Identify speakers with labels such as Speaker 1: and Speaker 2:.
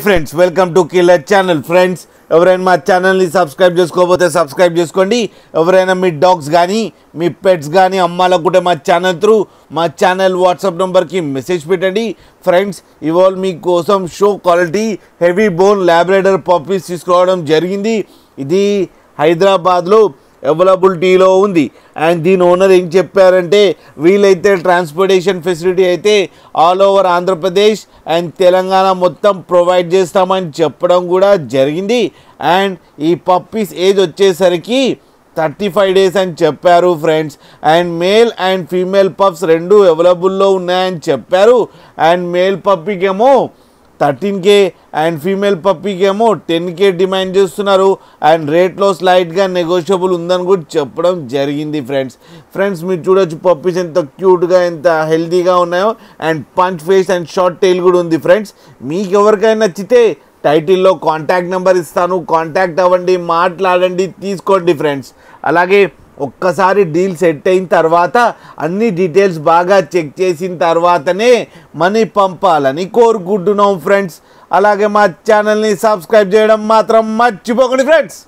Speaker 1: Friends welcome to killer channel. Friends ఎవరైనా మా ఛానల్ని సబ్స్క్రైబ్ చేసుకోకపోతే సబ్స్క్రైబ్ చేసుకోండి. ఎవరైనా మీ డాగ్స్ కానీ మీ పెట్స్ కానీ అమ్మాలనుకుంటే మా ఛానల్ వాట్సాప్ నెంబర్కి మెసేజ్ పెట్టండి. ఫ్రెండ్స్ ఇవాళ మీకోసం show quality heavy bone Labrador puppies తీసుకురావడం జరిగింది. ఇది హైదరాబాద్లో అవైలబిలిటీలో ఉంది. అండ్ దీని ఓనర్ ఏం చెప్పారంటే వీలైతే ట్రాన్స్పోర్టేషన్ ఫెసిలిటీ అయితే all over Andhra Pradesh and Telangana మొత్తం ప్రొవైడ్ చేస్తామని చెప్పడం కూడా జరిగింది. అండ్ ఈ పప్పీస్ ఏజ్ వచ్చేసరికి 35 days అని చెప్పారు friends. And male and female pups రెండు అవైలబుల్లో ఉన్నాయని చెప్పారు. అండ్ మేల్ పప్పీకేమో 13K అండ్ ఫీమేల్ పప్పీకేమో 10K డిమాండ్ చేస్తున్నారు. అండ్ రేట్లో స్లైట్గా నెగోషియబుల్ ఉందని కూడా చెప్పడం జరిగింది. ఫ్రెండ్స్ మీరు చూడొచ్చు పప్పీస్ ఎంత క్యూట్గా ఎంత హెల్తీగా ఉన్నాయో. And punch face and short tile కూడా ఉంది. ఫ్రెండ్స్ మీకు ఎవరికైనా నచ్చితే టైటిల్లో కాంటాక్ట్ నెంబర్ ఇస్తాను, కాంటాక్ట్ అవ్వండి, మాట్లాడండి, తీసుకోండి ఫ్రెండ్స్. అలాగే ఒక్కసారి డీల్ సెట్ అయిన తర్వాత అన్ని డీటెయిల్స్ బాగా చెక్ చేసిన తర్వాతనే మనీ పంపాలని కోరుకుంటున్నాం ఫ్రెండ్స్. అలాగే మా ఛానల్ని సబ్స్క్రైబ్ చేయడం మాత్రం మర్చిపోకండి ఫ్రెండ్స్.